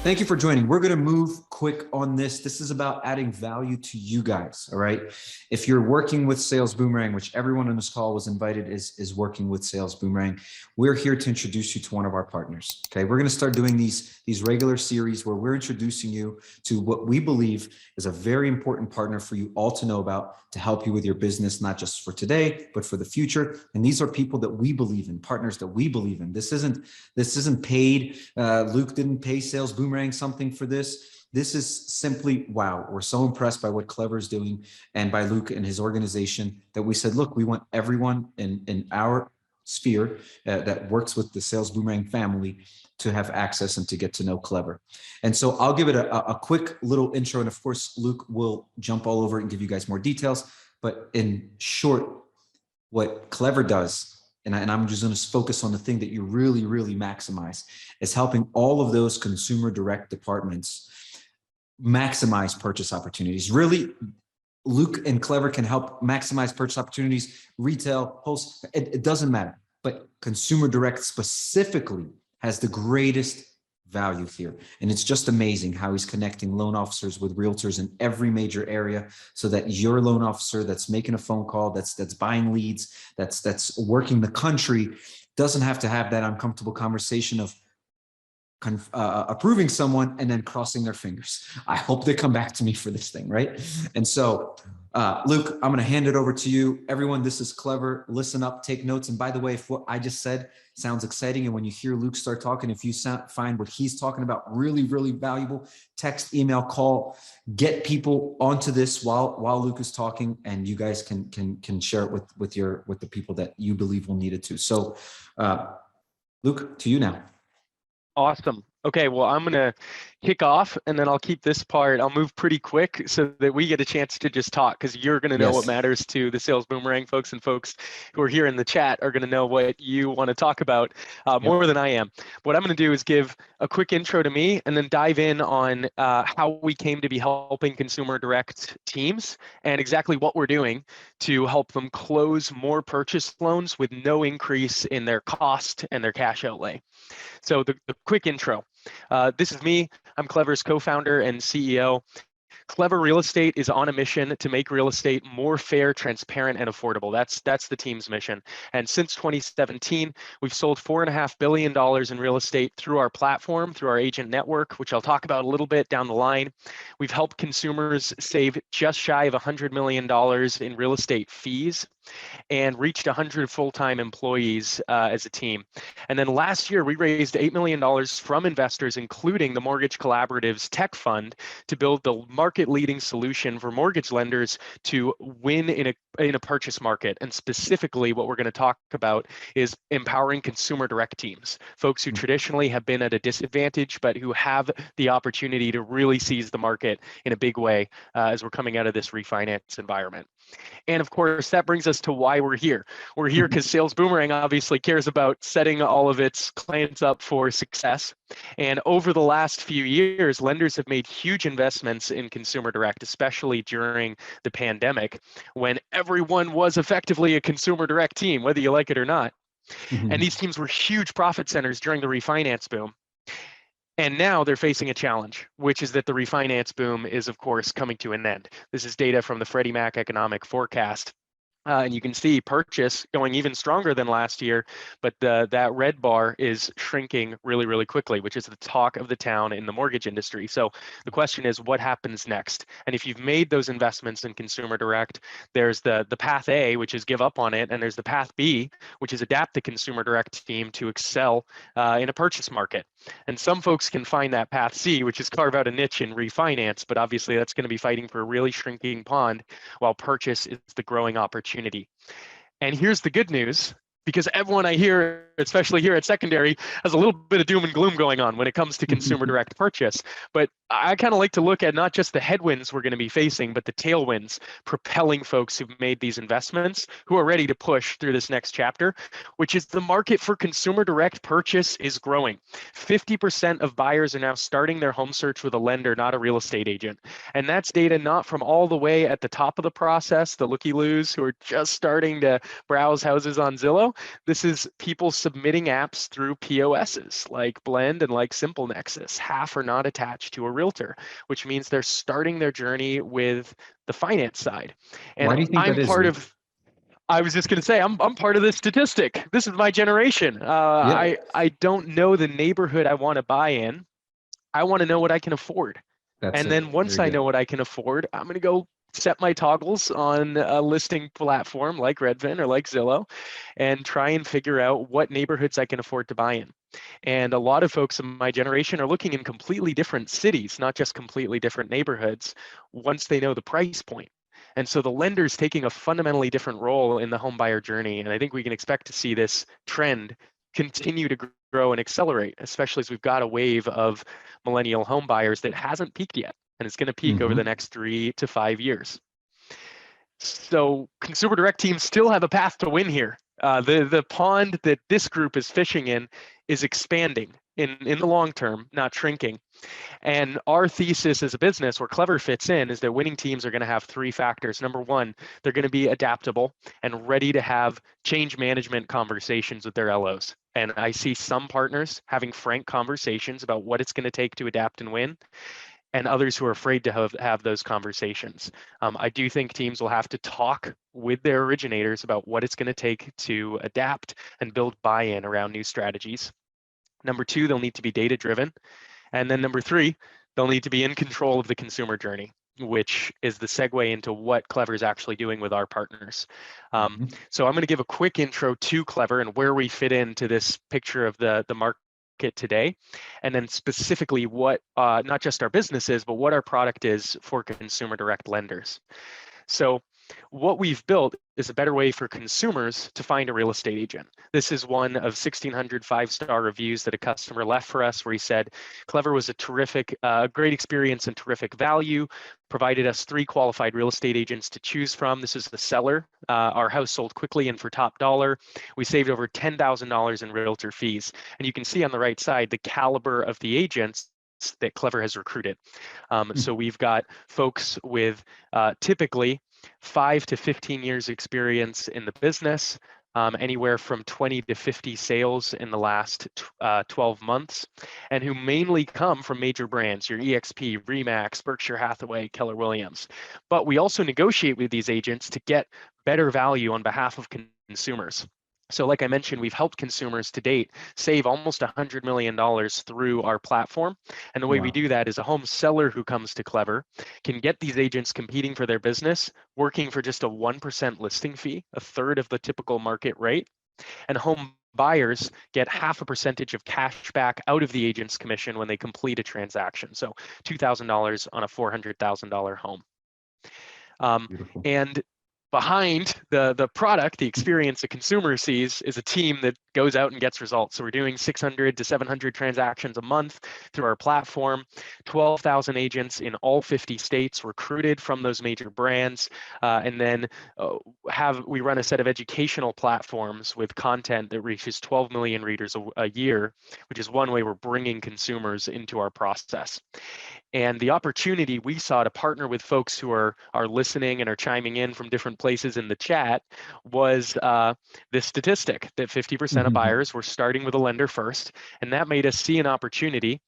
Thank you for joining. We're going to move quick on this. This is about adding value to you guys. All right. If you're working with Sales Boomerang, which everyone on this call was invited is working with Sales Boomerang, we're here to introduce you to one of our partners. Okay. We're going to start doing these regular series where we're introducing you to what we believe is a very important partner for you all to know about, to help you with your business, not just for today, but for the future. And these are people that we believe in, partners that we believe in. This isn't paid. Luke didn't pay Sales Boomerang something for this. This is simply, wow, we're so impressed by what Clever is doing and by Luke and his organization that we said, look, we want everyone in our sphere that works with the Sales Boomerang family to have access and to get to know Clever. And so I'll give it a quick little intro. And of course, Luke will jump all over it and give you guys more details. But in short, what Clever does, and I'm just going to focus on the thing that you really, really maximize, is helping all of those consumer direct departments maximize purchase opportunities. Really, Luke and Clever can help maximize purchase opportunities, retail, wholesale, it doesn't matter. But consumer direct specifically has the greatest value here. And it's just amazing how he's connecting loan officers with realtors in every major area so that your loan officer that's making a phone call, that's buying leads, that's working the country, doesn't have to have that uncomfortable conversation of approving someone and then crossing their fingers. I hope they come back to me for this thing, right? And so, Luke, I'm going to hand it over to you. Everyone, this is Clever. Listen up, take notes. And by the way, if what I just said sounds exciting, and when you hear Luke start talking, if you find what he's talking about really, really valuable, text, email, call, get people onto this while Luke is talking, and you guys can share it with the people that you believe will need it too. So, Luke, to you now. Awesome. Okay, well, I'm going to kick off and then I'll keep this part. I'll move pretty quick so that we get a chance to just talk, because you're going to know what matters to the Sales Boomerang folks, and folks who are here in the chat are going to know what you want to talk about more than I am. What I'm going to do is give a quick intro to me and then dive in on how we came to be helping consumer direct teams and exactly what we're doing to help them close more purchase loans with no increase in their cost and their cash outlay. So the quick intro. This is me. I'm Clever's co-founder and CEO. Clever Real Estate is on a mission to make real estate more fair, transparent, and affordable. That's the team's mission. And since 2017, we've sold $4.5 billion in real estate through our platform, through our agent network, which I'll talk about a little bit down the line. We've helped consumers save just shy of $100 million in real estate fees and reached 100 full-time employees as a team. And then last year, we raised $8 million from investors, including the Mortgage Collaborative's tech fund, to build the market-leading solution for mortgage lenders to win in a purchase market. And specifically, what we're going to talk about is empowering consumer direct teams, folks who traditionally have been at a disadvantage, but who have the opportunity to really seize the market in a big way as we're coming out of this refinance environment. And of course, that brings us to why we're here. We're here because Sales Boomerang obviously cares about setting all of its clients up for success. And over the last few years, lenders have made huge investments in consumer direct, especially during the pandemic, when everyone was effectively a consumer direct team, whether you like it or not. And these teams were huge profit centers during the refinance boom. And now they're facing a challenge, which is that the refinance boom is, of course, coming to an end. This is data from the Freddie Mac economic forecast. And you can see purchase going even stronger than last year, but that red bar is shrinking really, really quickly, which is the talk of the town in the mortgage industry. So the question is, what happens next? And if you've made those investments in consumer direct, there's the path A, which is give up on it, and there's the path B, which is adapt the consumer direct team to excel in a purchase market. And some folks can find that path C, which is carve out a niche in refinance, but obviously that's going to be fighting for a really shrinking pond, while purchase is the growing opportunity. And here's the good news, because everyone I hear, especially here at Secondary, has a little bit of doom and gloom going on when it comes to consumer direct purchase. But I kind of like to look at not just the headwinds we're going to be facing, but the tailwinds propelling folks who've made these investments, who are ready to push through this next chapter, which is the market for consumer direct purchase is growing. 50% of buyers are now starting their home search with a lender, not a real estate agent. And that's data not from all the way at the top of the process, the looky-loos who are just starting to browse houses on Zillow. This is people submitting apps through POSs like Blend and like Simple Nexus. Half are not attached to a realtor, which means they're starting their journey with the finance side. And Why do you think I'm that is, part Luke? of, I was just going to say, I'm part of this statistic. This is my generation. Yeah, I don't know the neighborhood I want to buy in. I want to know what I can afford. that's And it. then once Very I know good. what I can afford, I'm going to go set my toggles on a listing platform like Redfin or like Zillow and try and figure out what neighborhoods I can afford to buy in. And a lot of folks in my generation are looking in completely different cities, not just completely different neighborhoods, once they know the price point. And so the lender's taking a fundamentally different role in the home buyer journey. And I think we can expect to see this trend continue to grow and accelerate, especially as we've got a wave of millennial home buyers that hasn't peaked yet, and it's going to peak over the Hmm. next 3 to 5 years. So consumer direct teams still have a path to win here. The pond that this group is fishing in is expanding in the long term, not shrinking. And our thesis as a business, where Clever fits in, is that winning teams are going to have 3 factors. Number one, they're going to be adaptable and ready to have change management conversations with their LOs. And I see some partners having frank conversations about what it's going to take to adapt and win, and others who are afraid to have those conversations. I do think teams will have to talk with their originators about what it's going to take to adapt and build buy-in around new strategies. Number two, they'll need to be data-driven. And then number three, they'll need to be in control of the consumer journey, which is the segue into what Clever is actually doing with our partners. So I'm going to give a quick intro to Clever and where we fit into this picture of the market today, and then specifically what not just our business is, but what our product is for consumer direct lenders. So what we've built is a better way for consumers to find a real estate agent. This is one of 1,600 5-star reviews that a customer left for us, where he said, Clever was a terrific, great experience and terrific value, provided us 3 qualified real estate agents to choose from. This is the seller. Our house sold quickly and for top dollar. We saved over $10,000 in realtor fees. And you can see on the right side the caliber of the agents that Clever has recruited. So we've got folks with typically 5 to 15 years experience in the business, anywhere from 20 to 50 sales in the last 12 months, and who mainly come from major brands, your EXP, Remax, Berkshire Hathaway, Keller Williams. But we also negotiate with these agents to get better value on behalf of consumers. So like I mentioned, we've helped consumers to date save almost $100 million through our platform. And the way we do that is a home seller who comes to Clever can get these agents competing for their business, working for just a 1% listing fee, a third of the typical market rate. And home buyers get half a percentage of cash back out of the agent's commission when they complete a transaction. So $2,000 on a $400,000 home. Beautiful. And behind the product, the experience a consumer sees is a team that goes out and gets results. So we're doing 600 to 700 transactions a month through our platform, 12,000 agents in all 50 states recruited from those major brands. And then we run a set of educational platforms with content that reaches 12 million readers a year, which is one way we're bringing consumers into our process. And the opportunity we saw to partner with folks who are listening and are chiming in from different places in the chat was this statistic that 50% of buyers were starting with a lender first. And that made us see an opportunity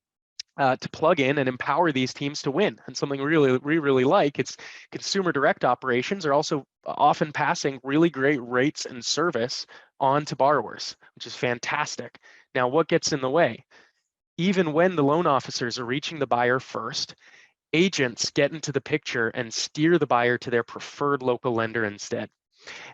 to plug in and empower these teams to win. And something we really like, it's consumer direct operations are also often passing really great rates and service on to borrowers, which is fantastic. Now, what gets in the way? Even when the loan officers are reaching the buyer first, agents get into the picture and steer the buyer to their preferred local lender instead.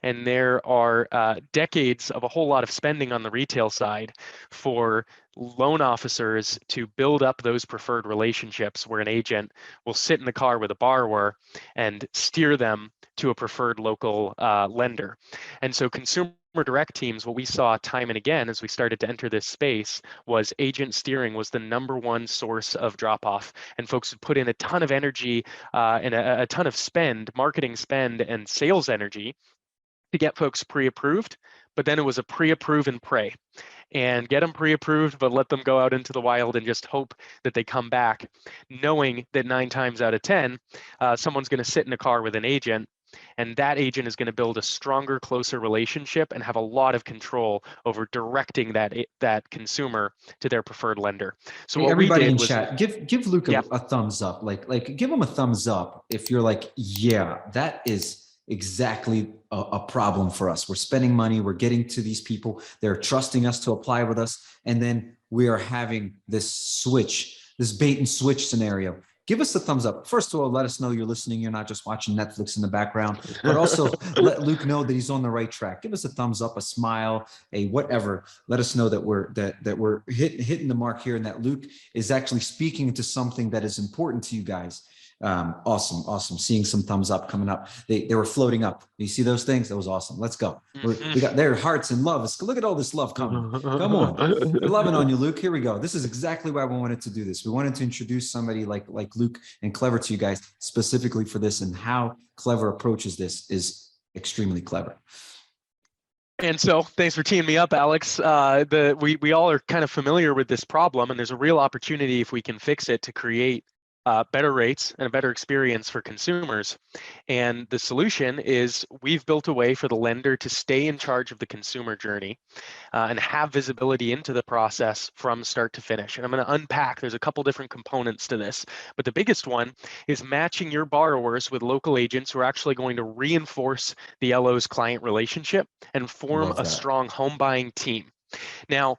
And there are decades of a whole lot of spending on the retail side for loan officers to build up those preferred relationships where an agent will sit in the car with a borrower and steer them to a preferred local lender. And so consumer direct teams, what we saw time and again as we started to enter this space was agent steering was the #1 source of drop off. And folks would put in a ton of energy and a ton of spend, marketing spend and sales energy to get folks pre-approved, but then it was a pre-approve and pray. And get them pre-approved, but let them go out into the wild and just hope that they come back, knowing that 9 times out of 10, someone's going to sit in a car with an agent And that agent is going to build a stronger, closer relationship and have a lot of control over directing that consumer to their preferred lender. So Hey, what we everybody did in was, chat, give Luke yeah, a thumbs up. Like give him a thumbs up if you're like, yeah, that is exactly a problem for us. We're spending money, we're getting to these people, they're trusting us to apply with us, and then we are having this switch, this bait and switch scenario. Give us a thumbs up. First of all, let us know you're listening. You're not just watching Netflix in the background, but also let Luke know that he's on the right track. Give us a thumbs up, a smile, a whatever. Let us know that we're hitting the mark here, and that Luke is actually speaking to something that is important to you guys. Awesome. Seeing some thumbs up coming up. They were floating up. You see those things? That was awesome. Let's go. We got their hearts and love. Look at all this love coming. Come on. We're loving on you, Luke. Here we go. This is exactly why we wanted to do this. We wanted to introduce somebody like Luke and Clever to you guys specifically for this, and how Clever approaches this is extremely clever. And so, thanks for teeing me up, Alex. We all are kind of familiar with this problem, and there's a real opportunity if we can fix it to create better rates and a better experience for consumers. And the solution is we've built a way for the lender to stay in charge of the consumer journey and have visibility into the process from start to finish. And I'm going to unpack, there's a couple different components to this, but the biggest one is matching your borrowers with local agents who are actually going to reinforce the LO's client relationship and form a strong home buying team. Now,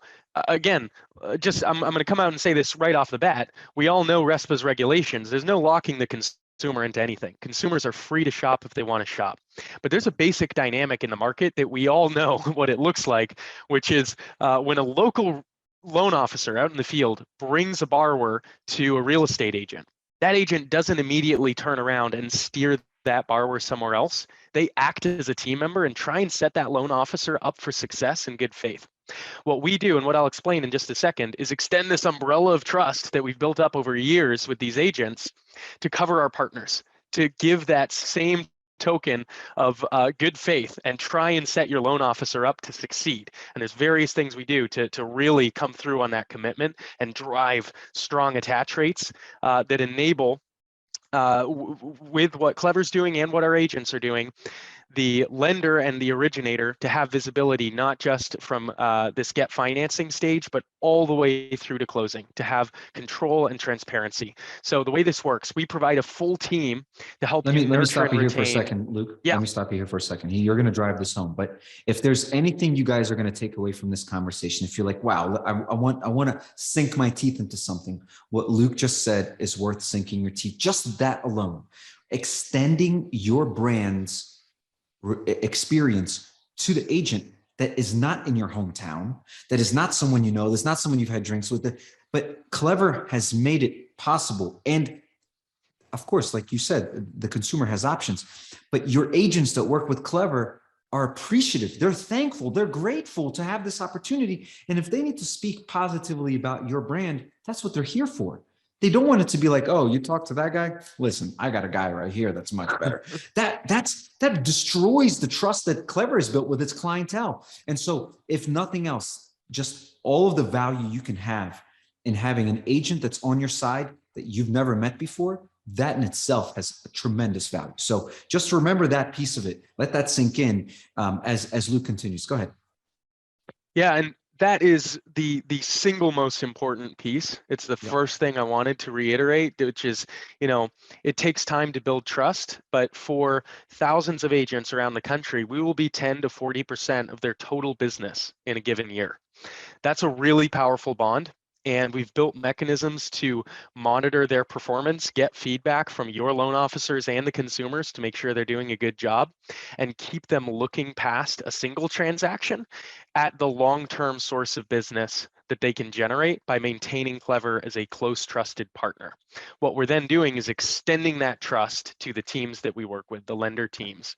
again, I'm going to come out and say this right off the bat. We all know RESPA's regulations. There's no locking the consumer into anything. Consumers are free to shop if they want to shop. But there's a basic dynamic in the market that we all know what it looks like, which is when a local loan officer out in the field brings a borrower to a real estate agent, that agent doesn't immediately turn around and steer that borrower somewhere else. They act as a team member and try and set that loan officer up for success in good faith. What we do, and what I'll explain in just a second, is extend this umbrella of trust that we've built up over years with these agents to cover our partners, to give that same token of good faith and try and set your loan officer up to succeed. And there's various things we do to really come through on that commitment and drive strong attach rates that enable with what Clever's doing and what our agents are doing, the lender and the originator to have visibility, not just from this get financing stage, but all the way through to closing, to have control and transparency. So the way this works, we provide a full team to help you nurture and retain. Let me stop you here for a second, Luke. Yeah. Let me stop you here for a second. You're going to drive this home, but if there's anything you guys are going to take away from this conversation, if you're like, wow, I want to sink my teeth into something, what Luke just said is worth sinking your teeth. Just that alone, extending your brand's experience to the agent that is not in your hometown, that is not someone you know, that's not someone you've had drinks with, but Clever has made it possible. And of course, like you said, the consumer has options, but your agents that work with Clever are appreciative. They're thankful. They're grateful to have this opportunity. And if they need to speak positively about your brand, that's what they're here for. They don't want it to be like, oh, you talk to that guy? Listen, I got a guy right here that's much better. That destroys the trust that Clever has built with its clientele. And so if nothing else, just all of the value you can have in having an agent that's on your side that you've never met before, that in itself has a tremendous value. So just remember that piece of it. Let that sink in as Luke continues. Go ahead. Yeah, and that is the single most important piece. It's the first thing I wanted to reiterate, which is, it takes time to build trust, but for thousands of agents around the country, we will be 10 to 40% of their total business in a given year. That's a really powerful bond. And we've built mechanisms to monitor their performance, get feedback from your loan officers and the consumers to make sure they're doing a good job, and keep them looking past a single transaction at the long-term source of business that they can generate by maintaining Clever as a close, trusted partner. What we're then doing is extending that trust to the teams that we work with, the lender teams.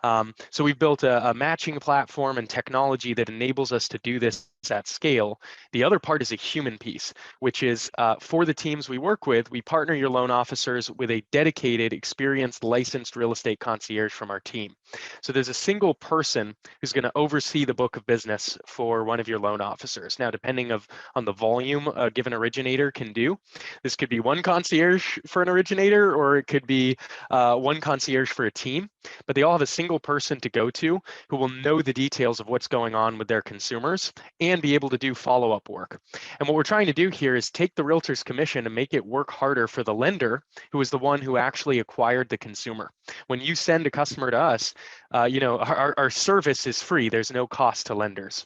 So we've built a matching platform and technology that enables us to do this at scale. The other part is a human piece, which is for the teams we work with, we partner your loan officers with a dedicated, experienced, licensed real estate concierge from our team. So there's a single person who's going to oversee the book of business for one of your loan officers. Now, depending on the volume a given originator can do, this could be one concierge for an originator, or it could be one concierge for a team, but they all have a single person to go to who will know the details of what's going on with their consumers and be able to do follow-up work. And what we're trying to do here is take the realtor's commission and make it work harder for the lender, who is the one who actually acquired the consumer. When you send a customer to us, our service is free. There's no cost to lenders.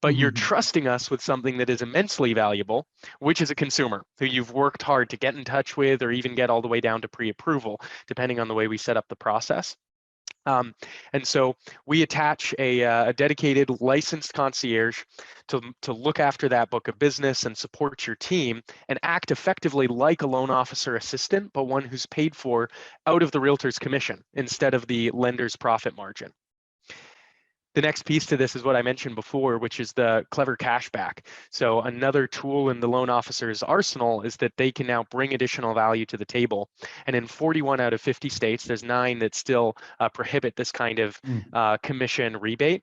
But you're trusting us with something that is immensely valuable, which is a consumer who you've worked hard to get in touch with, or even get all the way down to pre-approval, depending on the way we set up the process. And so we attach a dedicated licensed concierge to look after that book of business and support your team and act effectively like a loan officer assistant, but one who's paid for out of the realtor's commission instead of the lender's profit margin. The next piece to this is what I mentioned before, which is the Clever Cashback. So another tool in the loan officer's arsenal is that they can now bring additional value to the table. And in 41 out of 50 states, there's 9 that still prohibit this kind of commission rebate.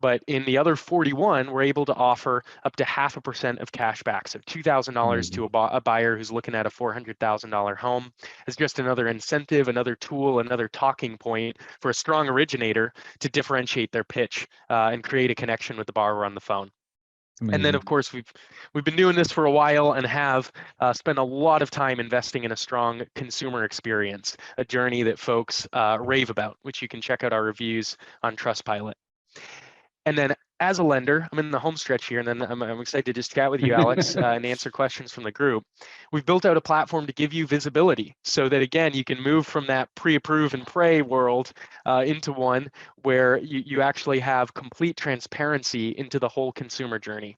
But in the other 41, we're able to offer up to 0.5% of cash back. So $2,000 to a buyer who's looking at a $400,000 home is just another incentive, another tool, another talking point for a strong originator to differentiate their pitch and create a connection with the borrower on the phone. Amazing. And then, of course, we've been doing this for a while and have spent a lot of time investing in a strong consumer experience, a journey that folks rave about, which you can check out our reviews on Trustpilot. And then as a lender, I'm in the home stretch here, and then I'm excited to just chat with you, Alex, and answer questions from the group. We've built out a platform to give you visibility so that, again, you can move from that pre-approve and pray world into one where you actually have complete transparency into the whole consumer journey.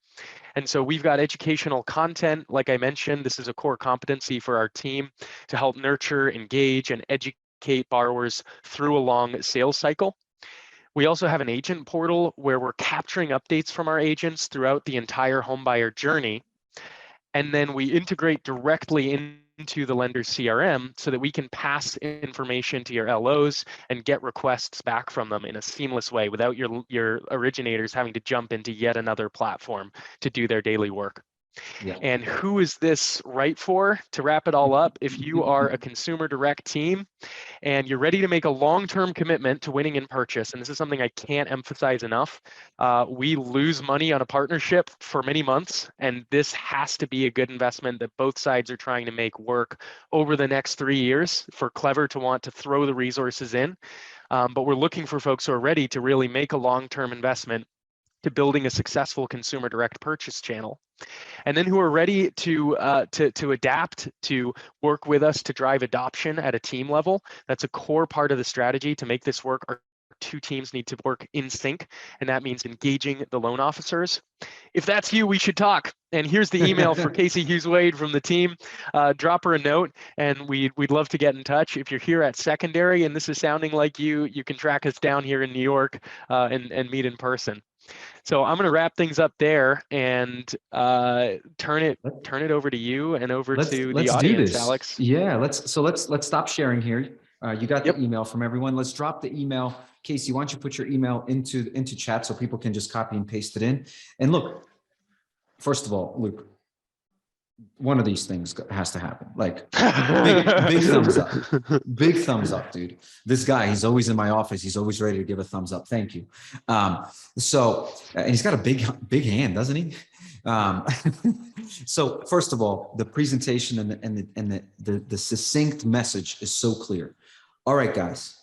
And so we've got educational content. Like I mentioned, this is a core competency for our team to help nurture, engage, and educate borrowers through a long sales cycle. We also have an agent portal where we're capturing updates from our agents throughout the entire homebuyer journey. And then we integrate directly into the lender's CRM so that we can pass information to your LOs and get requests back from them in a seamless way without your originators having to jump into yet another platform to do their daily work. Yeah. And who is this right for? To wrap it all up, if you are a consumer direct team and you're ready to make a long-term commitment to winning in purchase, and this is something I can't emphasize enough, we lose money on a partnership for many months, and this has to be a good investment that both sides are trying to make work over the next 3 years for Clever to want to throw the resources in. But we're looking for folks who are ready to really make a long-term investment to building a successful consumer direct purchase channel. And then who are ready to adapt, to work with us to drive adoption at a team level. That's a core part of the strategy to make this work. Our 2 teams need to work in sync, and that means engaging the loan officers. If that's you, we should talk. And here's the email for Casey Hughes-Wade from the team. Drop her a note, and we'd love to get in touch. If you're here at secondary and this is sounding like you can track us down here in New York and meet in person. So I'm going to wrap things up there and turn it over to you and over to the audience, Alex. Yeah, let's stop sharing here. You got the email from everyone. Let's drop the email. Casey, why don't you put your email into chat so people can just copy and paste it in. And look, first of all, Luke, one of these things has to happen. Like big thumbs up. Big thumbs up, dude. This guy, he's always in my office. He's always ready to give a thumbs up. Thank you. And he's got a big hand, doesn't he? So first of all, the presentation and the succinct message is so clear. All right, guys,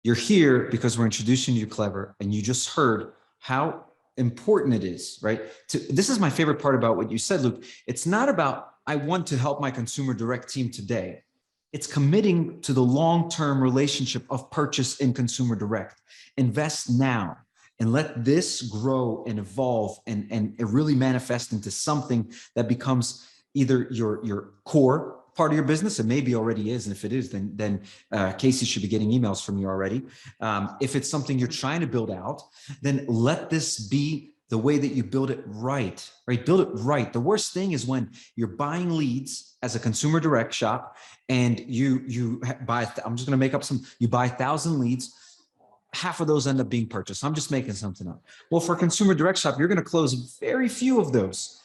you're here because we're introducing you to Clever, and you just heard how important it is, right? This is my favorite part about what you said, Luke. It's not about, I want to help my consumer direct team today. It's committing to the long-term relationship of purchase in consumer direct. Invest now and let this grow and evolve and really manifest into something that becomes either your core part of your business. It maybe already is. And if it is, then Casey should be getting emails from you already. If it's something you're trying to build out, then let this be the way that you build it right? Build it right. The worst thing is when you're buying leads as a consumer direct shop and you buy, I'm just going to make up some, you buy 1,000 leads, half of those end up being purchased. I'm just making something up. Well, for a consumer direct shop, you're going to close very few of those.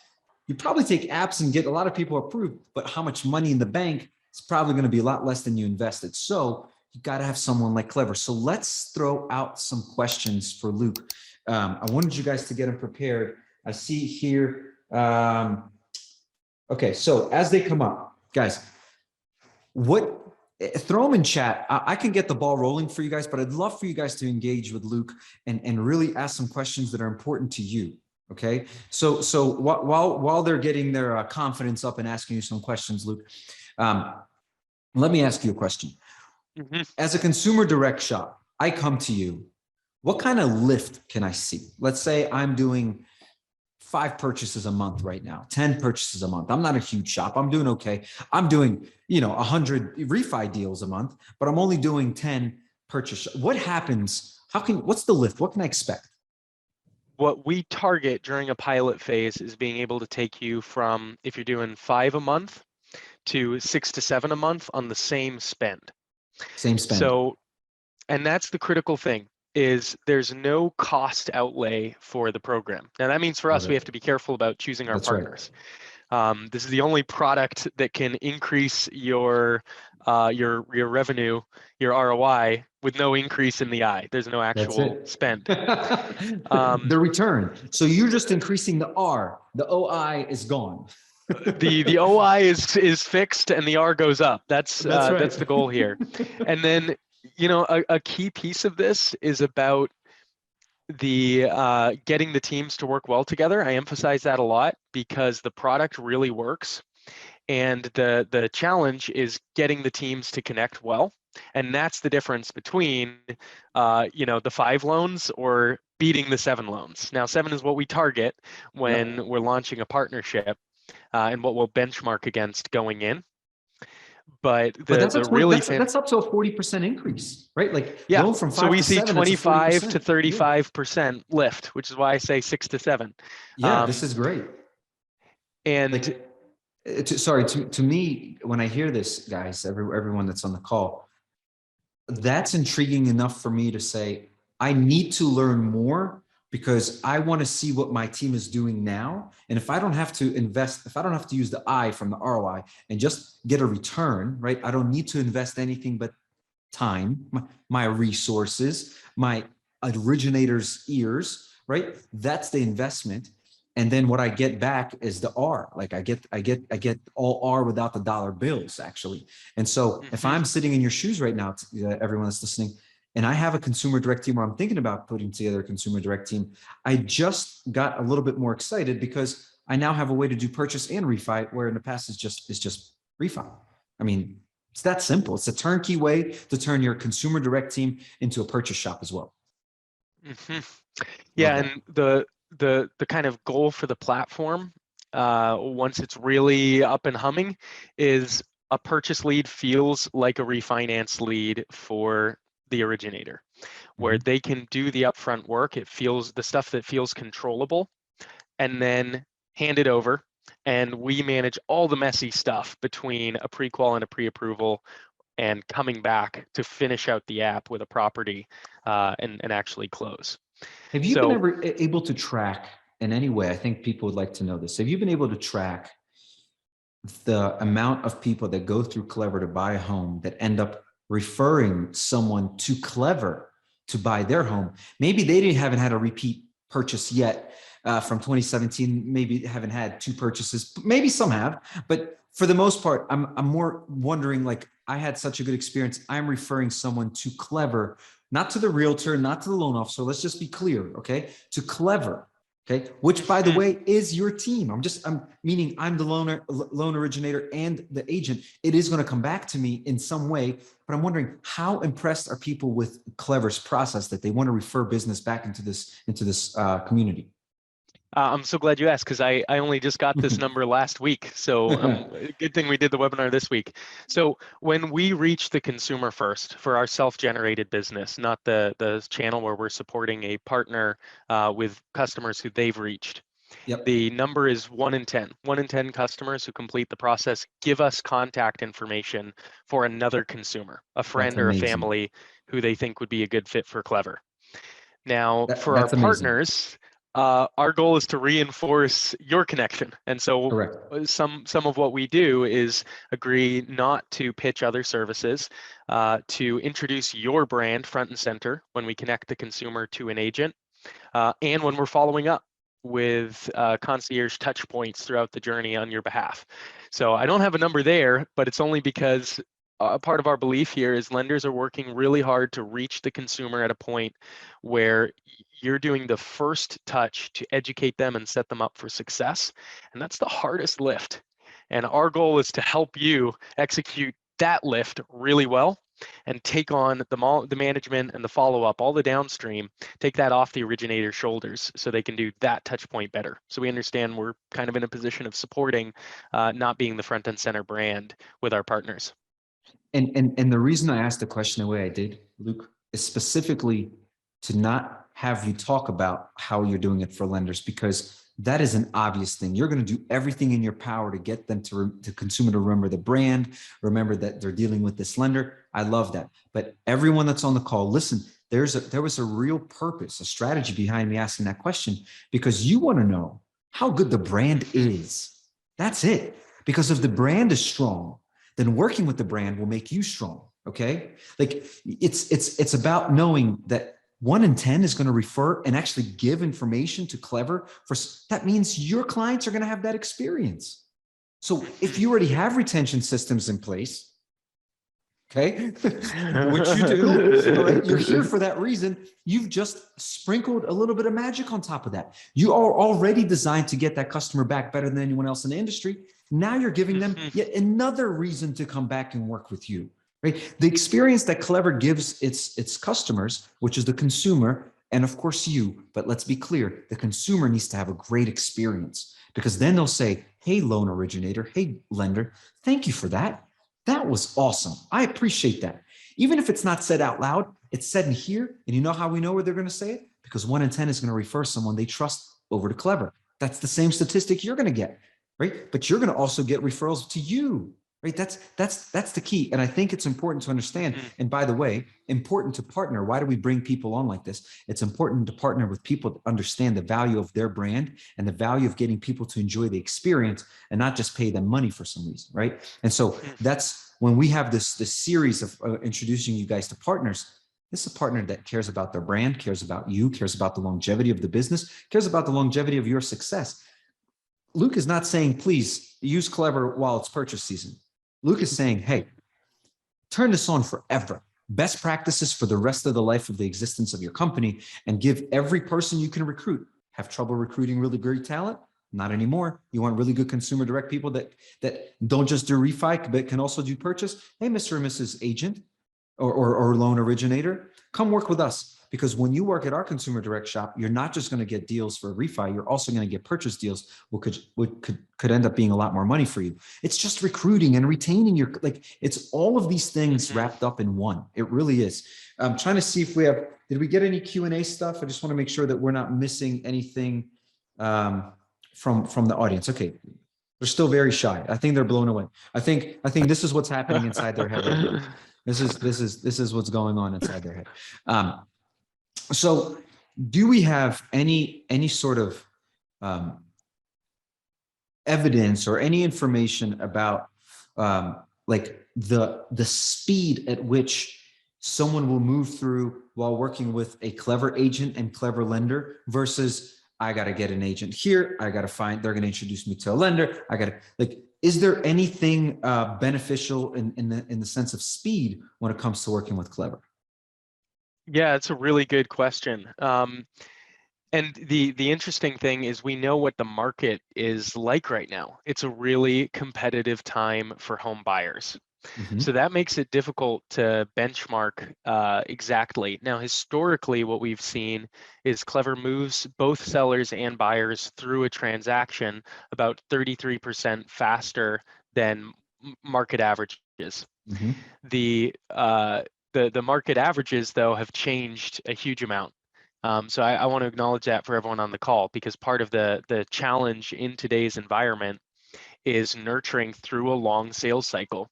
You probably take apps and get a lot of people approved, but how much money in the bank is probably going to be a lot less than you invested. So you got to have someone like Clever. So let's throw out some questions for Luke. I wanted you guys to get them prepared. I see here. Okay, so as they come up, guys, throw them in chat. I can get the ball rolling for you guys, but I'd love for you guys to engage with Luke and really ask some questions that are important to you. Okay, so while they're getting their confidence up and asking you some questions, Luke, let me ask you a question. As a consumer direct shop, I come to you. What kind of lift can I see? Let's say I'm doing 5 purchases a month right now, 10 purchases a month. I'm not a huge shop. I'm doing okay. I'm doing, 100 refi deals a month, but I'm only doing 10 purchases. What happens? What's the lift? What can I expect? What we target during a pilot phase is being able to take you from, if you're doing 5 a month, to 6 to 7 a month on the same spend. Same spend. So, and that's the critical thing, is there's no cost outlay for the program. Now that means for us, we have to be careful about choosing our partners. Right. This is the only product that can increase your revenue, your ROI, with no increase in the I. There's no actual spend. The return. So you're just increasing the R. The OI is gone. The OI is fixed and the R goes up. That's right. That's the goal here. And then, a key piece of this is about the getting the teams to work well together. I emphasize that a lot because the product really works, and the challenge is getting the teams to connect well. And that's the difference between the 5 loans or beating the 7 loans. Now 7 is what we target when we're launching a partnership, and what we'll benchmark against going in. But that's up to a 40% increase, right? Like going from 5 so we to see 7, 25 to 35% lift, which is why I say 6 to 7. Yeah, this is great. And to me, when I hear this, guys, everyone that's on the call, that's intriguing enough for me to say, I need to learn more, because I want to see what my team is doing now. And if I don't have to invest, if I don't have to use the I from the ROI and just get a return, right? I don't need to invest anything but time, my resources, my originator's ears, right? That's the investment. And then what I get back is the R. Like I get all R without the dollar bills, actually. And so if I'm sitting in your shoes right now, everyone that's listening, and I have a consumer direct team, or I'm thinking about putting together a consumer direct team, I just got a little bit more excited because I now have a way to do purchase and refi, where in the past it's just refi. I mean, it's that simple. It's a turnkey way to turn your consumer direct team into a purchase shop as well. Yeah, and the kind of goal for the platform, once it's really up and humming, is a purchase lead feels like a refinance lead for the originator, where they can do the upfront work. It feels the stuff that feels controllable, and then hand it over, and we manage all the messy stuff between a pre-qual and a pre-approval, and coming back to finish out the app with a property and actually close. Have you been ever able to track in any way? I think people would like to know this. Have you been able to track the amount of people that go through Clever to buy a home that end up referring someone to Clever to buy their home? Maybe they haven't had a repeat purchase yet from 2017. Maybe haven't had 2 purchases. Maybe some have, but for the most part, I'm more wondering, like, I had such a good experience. I'm referring someone to Clever, not to the realtor, not to the loan officer. Let's just be clear, okay? To Clever. Okay, which by the way is your team. I'm meaning I'm the loan originator and the agent. It is going to come back to me in some way, but I'm wondering, how impressed are people with Clever's process that they want to refer business back into this community? I'm so glad you asked, because I only just got this number last week. So good thing we did the webinar this week. So when we reach the consumer first for our self-generated business, not the channel where we're supporting a partner with customers who they've reached, Yep. the number is 1 in 10. 1 in 10 customers who complete the process give us contact information for another consumer, a That's friend or a amazing. family who they think would be a good fit for Clever. Now, for our That's amazing. partners, our goal is to reinforce your connection. And so Correct. some of what we do is agree not to pitch other services, to introduce your brand front and center when we connect the consumer to an agent, and when we're following up with concierge touch points throughout the journey on your behalf. So I don't have a number there, but it's only because part of our belief here is lenders are working really hard to reach the consumer at a point where you're doing the first touch to educate them and set them up for success. And that's the hardest lift. And our goal is to help you execute that lift really well and take on the management and the follow-up, all the downstream, take that off the originator's shoulders so they can do that touch point better. So we understand we're kind of in a position of supporting, not being the front and center brand with our partners. And the reason I asked the question the way I did, Luke, is specifically to not have you talk about how you're doing it for lenders, because that is an obvious thing. You're going to do everything in your power to get them to consumer to remember the brand, remember that they're dealing with this lender. I love that. But everyone that's on the call, listen, there was a real purpose, a strategy behind me asking that question, because you want to know how good the brand is. That's it. Because if the brand is strong, then working with the brand will make you strong. Okay. Like it's about knowing that 1 in 10 is going to refer and actually give information to Clever. That means your clients are going to have that experience. So if you already have retention systems in place, okay, which you do, right? You're here for that reason. You've just sprinkled a little bit of magic on top of that. You are already designed to get that customer back better than anyone else in the industry. Now you're giving them yet another reason to come back and work with you, right? The experience that Clever gives its customers, which is the consumer, and of course you, but let's be clear, the consumer needs to have a great experience, because then they'll say, hey, loan originator, hey, lender, thank you for that. That was awesome. I appreciate that. Even if it's not said out loud, it's said in here. And you know how we know where they're going to say it? Because 1 in 10 is going to refer someone they trust over to Clever. That's the same statistic you're going to get, right? But you're going to also get referrals to you, right? That's the key. And I think it's important to understand. And by the way, important to partner. Why do we bring people on like this? It's important to partner with people that understand the value of their brand and the value of getting people to enjoy the experience and not just pay them money for some reason, right? And so that's when we have this series of introducing you guys to partners. This is a partner that cares about their brand, cares about you, cares about the longevity of the business, cares about the longevity of your success. Luke is not saying, please use Clever while it's purchase season. Luke is saying, hey, turn this on forever. Best practices for the rest of the life of the existence of your company, and give every person you can recruit. Have trouble recruiting really great talent? Not anymore. You want really good consumer direct people that don't just do refi, but can also do purchase? Hey, Mr. and Mrs. Agent or loan originator, come work with us. Because when you work at our consumer direct shop, you're not just going to get deals for a refi, you're also going to get purchase deals, which could end up being a lot more money for you. It's just recruiting and retaining your, like, it's all of these things wrapped up in one. It really is. I'm trying to see if we have, did we get any Q&A stuff? I just want to make sure that we're not missing anything from the audience. Okay. They're still very shy. I think they're blown away. I think this is what's happening inside their head right now. This is what's going on inside their head. So do we have any sort of evidence or any information about like the speed at which someone will move through while working with a Clever agent and Clever lender versus I got to get an agent here, I got to find, they're going to introduce me to a lender, I got to, like, is there anything beneficial in the sense of speed when it comes to working with Clever? Yeah, it's a really good question. And the interesting thing is we know what the market is like right now. It's a really competitive time for home buyers. Mhm. So that makes it difficult to benchmark exactly. Now, historically, what we've seen is Clever moves both sellers and buyers through a transaction about 33% faster than market averages. Mhm. The market averages, though, have changed a huge amount. So I want to acknowledge that for everyone on the call, because part of the challenge in today's environment is nurturing through a long sales cycle.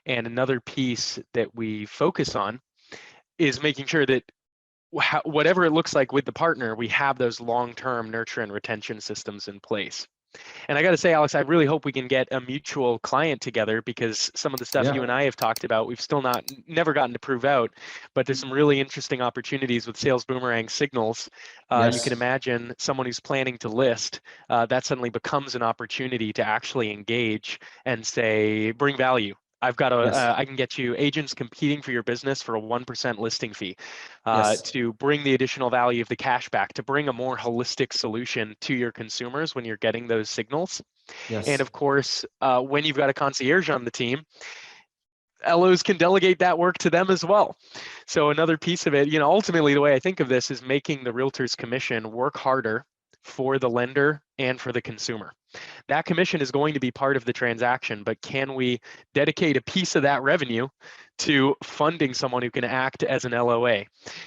And another piece that we focus on is making sure that whatever it looks like with the partner, we have those long-term nurture and retention systems in place. And I got to say, Alex, I really hope we can get a mutual client together, because some of the stuff you Yeah. and I have talked about, we've still never gotten to prove out, but there's some really interesting opportunities with Sales Boomerang signals. You can Yes. imagine someone who's planning to list, that suddenly becomes an opportunity to actually engage and say, bring value. Yes. I can get you agents competing for your business for a 1% listing fee, Yes. to bring the additional value of the cash back, to bring a more holistic solution to your consumers when you're getting those signals. And Yes. of course, when you've got a concierge on the team, LOs can delegate that work to them as well. So another piece of it, ultimately the way I think of this is making the realtor's commission work harder for the lender and for the consumer. That commission is going to be part of the transaction, but can we dedicate a piece of that revenue to funding someone who can act as an LOA?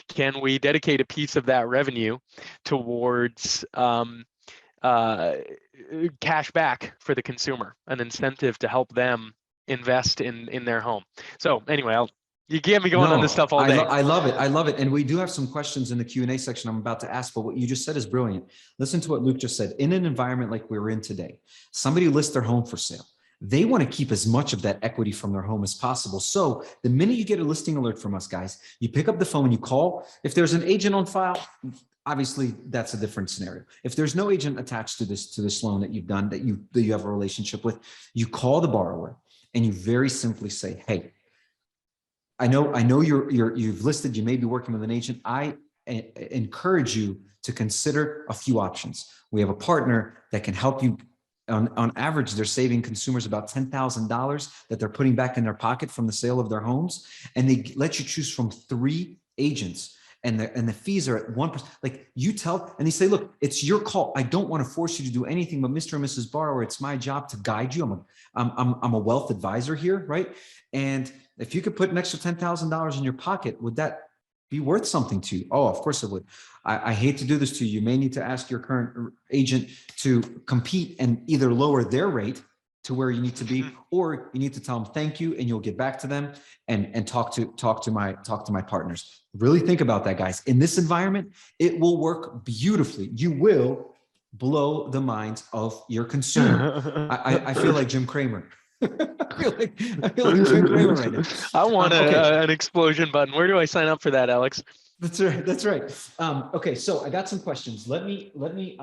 Can we dedicate a piece of that revenue towards cash back for the consumer, an incentive to help them invest in their home? So anyway, you get me going on this No, stuff all day. I love it. I love it. And we do have some questions in the Q&A section I'm about to ask, but what you just said is brilliant. Listen to what Luke just said. In an environment like we're in today, somebody lists their home for sale. They want to keep as much of that equity from their home as possible. So the minute you get a listing alert from us, guys, you pick up the phone, you call. If there's an agent on file, obviously that's a different scenario. If there's no agent attached to this loan that you've done, that you have a relationship with, you call the borrower and you very simply say, hey, I know you've listed, you may be working with an agent. I encourage you to consider a few options. We have a partner that can help you. On average, they're saving consumers about $10,000 that they're putting back in their pocket from the sale of their homes. And they let you choose from 3 agents. And the fees are at 1%. Like you tell, and they say, look, it's your call. I don't want to force you to do anything, but Mr. and Mrs. Borrower, it's my job to guide you. I'm a wealth advisor here, right? And if you could put an extra $10,000 in your pocket, would that be worth something to you? Oh, of course it would. I hate to do this to you. You may need to ask your current agent to compete and either lower their rate to where you need to be, or you need to tell them thank you, and you'll get back to them and talk to my partners. Really think about that, guys. In this environment, it will work beautifully. You will blow the minds of your consumer. I feel like Jim Cramer. I feel like Jim Cramer right now. I want Okay. an explosion button. Where do I sign up for that, Alex? That's right. That's right. Okay, so I got some questions. Let me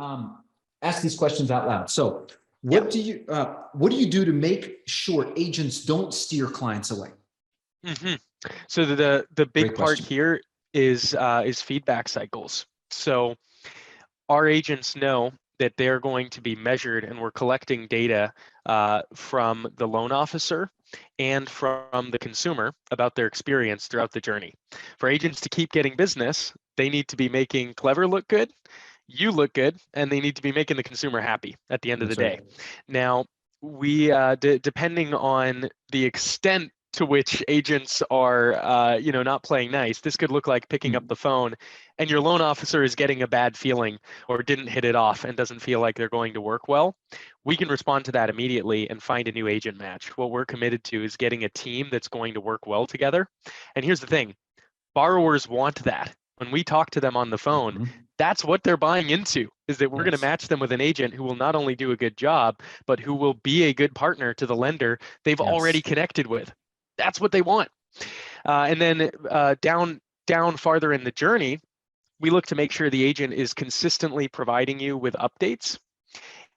ask these questions out loud. So, Yeah. what do you do to make sure agents don't steer clients away? Mm-hmm. So the big Great part question. here is feedback cycles. So our agents know that they're going to be measured, and we're collecting data from the loan officer and from the consumer about their experience throughout the journey. For agents to keep getting business, they need to be making Clever look good, you look good, and they need to be making the consumer happy at the end of the That's day. right. Now, we depending on the extent to which agents are not playing nice, this could look like picking up the phone and your loan officer is getting a bad feeling or didn't hit it off and doesn't feel like they're going to work well. We can respond to that immediately and find a new agent match. What we're committed to is getting a team that's going to work well together. And here's the thing, borrowers want that. When we talk to them on the phone, Mhm. that's what they're buying into, is that we're going to Yes. match them with an agent who will not only do a good job, but who will be a good partner to the lender they've already Yes. connected with. That's what they want. And then down farther in the journey, we look to make sure the agent is consistently providing you with updates,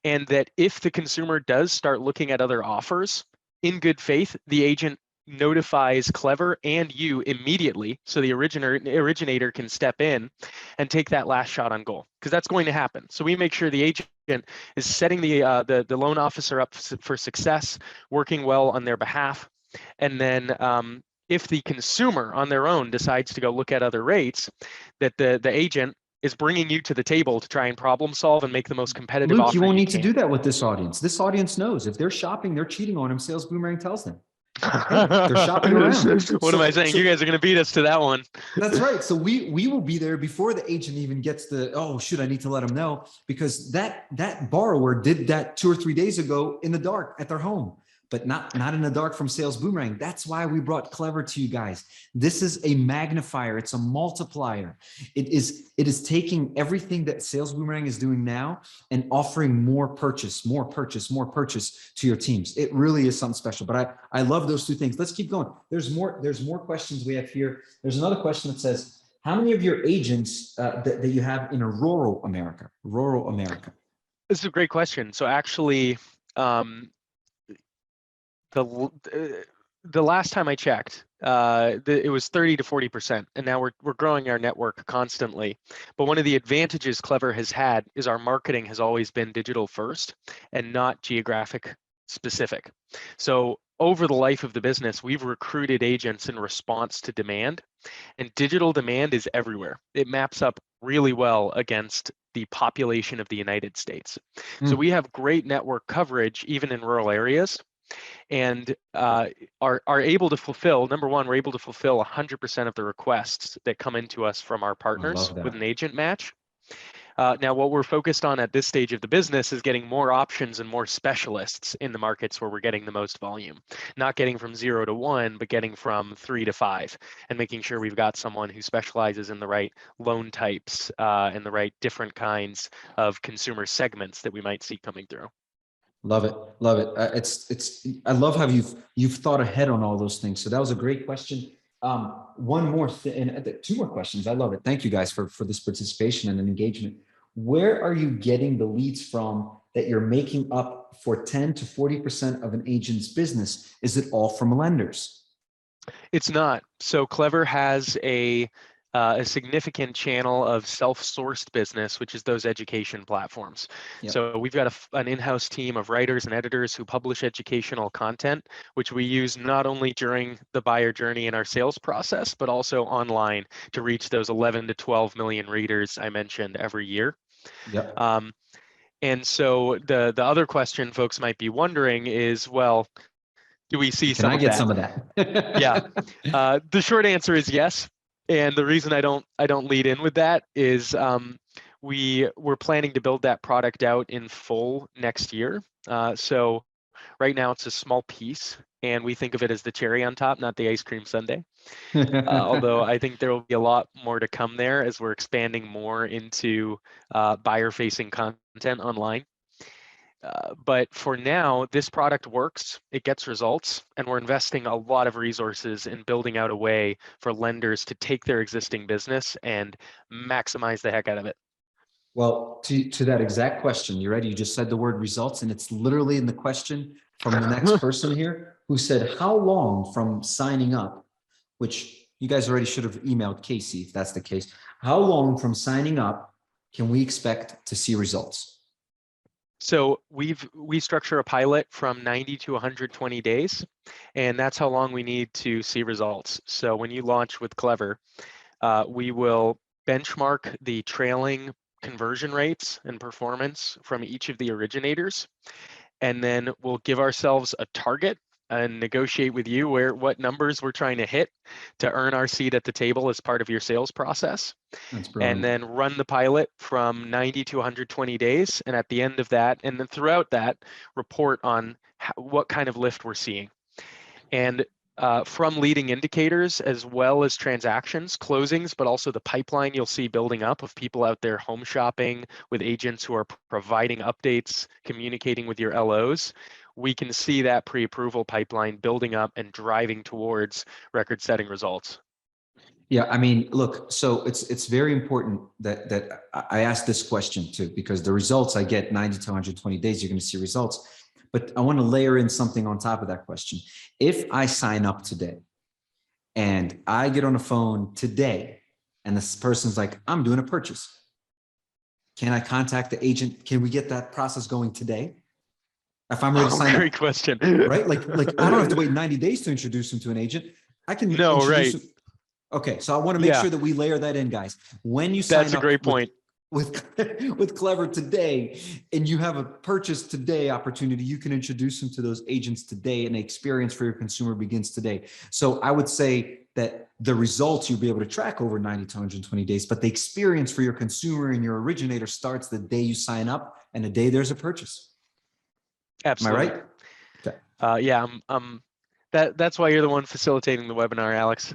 and that if the consumer does start looking at other offers, in good faith, the agent notifies Clever and you immediately, so the originator can step in and take that last shot on goal, because that's going to happen. So we make sure the agent is setting the loan officer up for success, working well on their behalf. And then if the consumer on their own decides to go look at other rates, that the agent is bringing you to the table to try and problem solve and make the most competitive Luke, you offer won't you need to can. do that with this audience. This audience knows if they're shopping, they're cheating on them. Sales Boomerang tells them, hey, they're shopping around. What am I saying? You guys are going to beat us to that one. That's right. So we will be there before the agent even gets the, oh, shoot, I need to let them know, because that borrower did that 2 or 3 days ago in the dark at their home, but not in the dark from Sales Boomerang. That's why we brought Clever to you guys. This is a magnifier. It's a multiplier. It is taking everything that Sales Boomerang is doing now and offering more purchase to your teams. It really is something special. But I love those two things. Let's keep going. There's more questions we have here. There's another question that says, how many of your agents that you have in a rural America? This is a great question. So actually, the last time I checked, it was 30 to 40%, and now we're growing our network constantly. But one of the advantages Clever has had is our marketing has always been digital first and not geographic specific. So over the life of the business, we've recruited agents in response to demand, and digital demand is everywhere. It maps up really well against the population of the United States. So we have great network coverage even in rural areas, and are able to fulfill, number one, we're able to fulfill 100% of the requests that come into us from our partners with an agent match. Now, what we're focused on at this stage of the business is getting more options and more specialists in the markets where we're getting the most volume, not getting from 0 to 1, but getting from 3 to 5, and making sure we've got someone who specializes in the right loan types and the right different kinds of consumer segments that we might see coming through. Love it. I love how you've thought ahead on all those things. So that was a great question. One more thing, and 2 more questions. I love it. Thank you guys for this participation and engagement. Where are you getting the leads from that you're making up for 10 to 40% of an agent's business? Is it all from lenders? It's not. So Clever has a significant channel of self-sourced business, which is those education platforms. Yep. So we've got an in-house team of writers and editors who publish educational content, which we use not only during the buyer journey in our sales process, but also online to reach those 11 to 12 million readers I mentioned every year. Yep. And so the other question folks might be wondering is, well, do we see some of that? Can I get some of that? Yeah. The short answer is yes. And the reason I don't lead in with that is we're planning to build that product out in full next year. So right now it's a small piece, and we think of it as the cherry on top, not the ice cream sundae. Although I think there will be a lot more to come there as we're expanding more into buyer-facing content online. But for now, this product works, it gets results, and we're investing a lot of resources in building out a way for lenders to take their existing business and maximize the heck out of it. Well, to that exact question, you ready? You just said the word results, and it's literally in the question from the next person here who said, how long from signing up, which you guys already should have emailed Casey if that's the case. How long from signing up can we expect to see results? So we structure a pilot from 90 to 120 days, and that's how long we need to see results. So when you launch with Clever, we will benchmark the trailing conversion rates and performance from each of the originators, and then we'll give ourselves a target and negotiate with you what numbers we're trying to hit to earn our seat at the table as part of your sales process. That's brilliant. And then run the pilot from 90 to 120 days. And at the end of that, and then throughout that, report on what kind of lift we're seeing. And from leading indicators as well as transactions, closings, but also the pipeline you'll see building up of people out there home shopping with agents who are providing updates, communicating with your LOs, we can see that pre-approval pipeline building up and driving towards record-setting results. Yeah, I mean, look, so it's very important that I ask this question too, because the results I get 90 to 120 days, you're going to see results. But I want to layer in something on top of that question. If I sign up today and I get on the phone today and this person's like, I'm doing a purchase, can I contact the agent? Can we get that process going today? if I'm ready to sign Great up, question. right? Like I don't have to wait 90 days to introduce them to an agent. I can No, introduce right. them. Okay, so I want to make Yeah, sure that we layer that in, guys. When you that's sign a up great point. with Clever today, and you have a purchase today opportunity, you can introduce them to those agents today, and the experience for your consumer begins today. So I would say that the results you'll be able to track over 90 to 120 days, but the experience for your consumer and your originator starts the day you sign up and the day there's a purchase. Absolutely. Am I right? Okay. Yeah, that's why you're the one facilitating the webinar, Alex.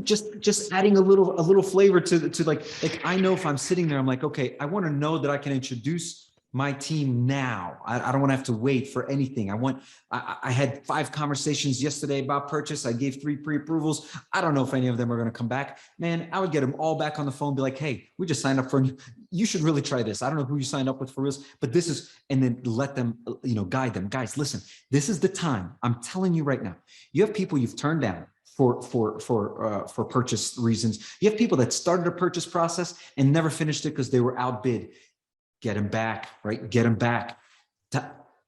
Just adding a little flavor to like I know if I'm sitting there, I'm like, okay, I want to know that I can introduce my team now. I don't want to have to wait for anything. I had 5 conversations yesterday about purchase. I gave 3 pre-approvals. I don't know if any of them are going to come back. Man, I would get them all back on the phone, be like, hey, we just signed up for you should really try this. I don't know who you signed up with for reals, but this is, and then let them, guide them. Guys, listen, this is the time. I'm telling you right now, you have people you've turned down for purchase reasons. You have people that started a purchase process and never finished it because they were outbid. Get them back, right? Get them back.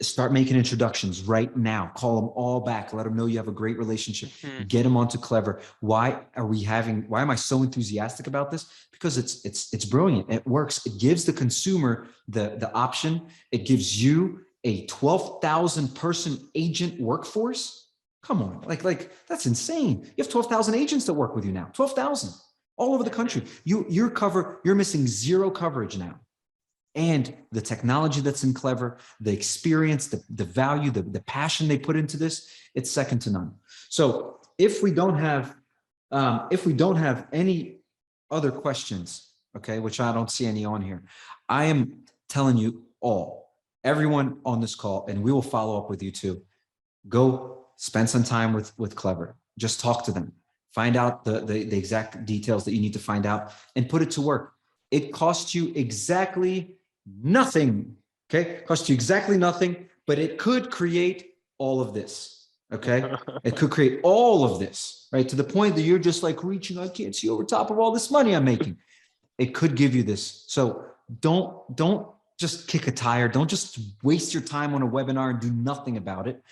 Start making introductions right now. Call them all back. Let them know you have a great relationship. Get them onto Clever. Why am I so enthusiastic about this? Because it's brilliant. It works. It gives the consumer the option. It gives you a 12,000 person agent workforce. Come on, like that's insane. You have 12,000 agents that work with you now. 12,000 all over the country. You're missing zero coverage now. And the technology that's in Clever, the experience, the value, the passion they put into this, it's second to none. So if we don't have any other questions, okay, which I don't see any on here, I am telling you all, everyone on this call, and we will follow up with you too. Go spend some time with Clever. Just talk to them. Find out the exact details that you need to find out and put it to work. It costs you exactly nothing. Okay. It costs you exactly nothing, but it could create all of this. Okay. It could create all of this, right? To the point that you're just like reaching, I can't see over top of all this money I'm making. It could give you this. So don't just kick a tire. Don't just waste your time on a webinar and do nothing about it.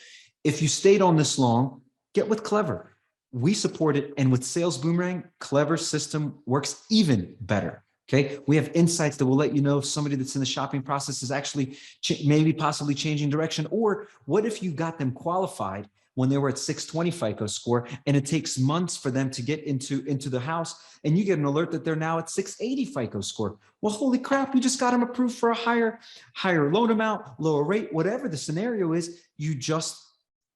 If you stayed on this long, get with Clever. We support it. And with Sales Boomerang, Clever system works even better. Okay. We have insights that will let you know if somebody that's in the shopping process is actually maybe possibly changing direction. Or what if you got them qualified when they were at 620 FICO score and it takes months for them to get into the house and you get an alert that they're now at 680 FICO score. Well, holy crap, you just got them approved for a higher loan amount, lower rate, whatever the scenario is, you just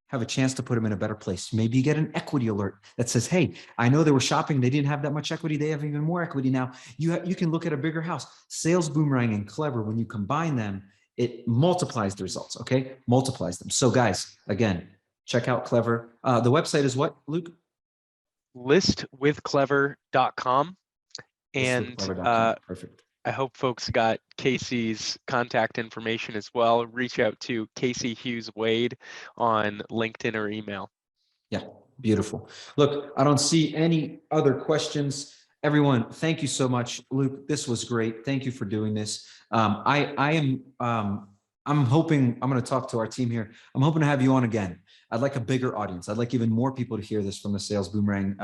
have a chance to put them in a better place. Maybe you get an equity alert that says, hey, I know they were shopping. They didn't have that much equity. They have even more equity now. You can look at a bigger house. Sales Boomerang and Clever, when you combine them, it multiplies the results, okay? Multiplies them. So guys, again, check out Clever. The website is what, Luke? Listwithclever.com. And perfect. I hope folks got Casey's contact information as well. Reach out to Casey Hughes Wade on LinkedIn or email. Yeah, beautiful. Look, I don't see any other questions. Everyone, thank you so much. Luke, this was great. Thank you for doing this. I'm hoping, I'm going to talk to our team here. I'm hoping to have you on again. I'd like a bigger audience. I'd like even more people to hear this from the Sales Boomerang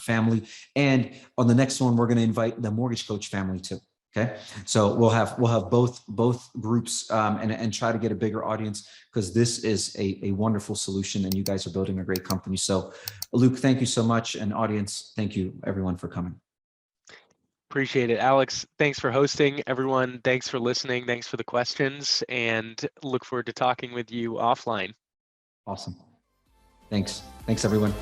family. And on the next one, we're going to invite the Mortgage Coach family too. Okay, so we'll have both groups and try to get a bigger audience because this is a wonderful solution and you guys are building a great company. So Luke, thank you so much, and audience, thank you everyone for coming. Appreciate it. Alex, thanks for hosting. Everyone, thanks for listening. Thanks for the questions, and look forward to talking with you offline. Awesome. Thanks everyone.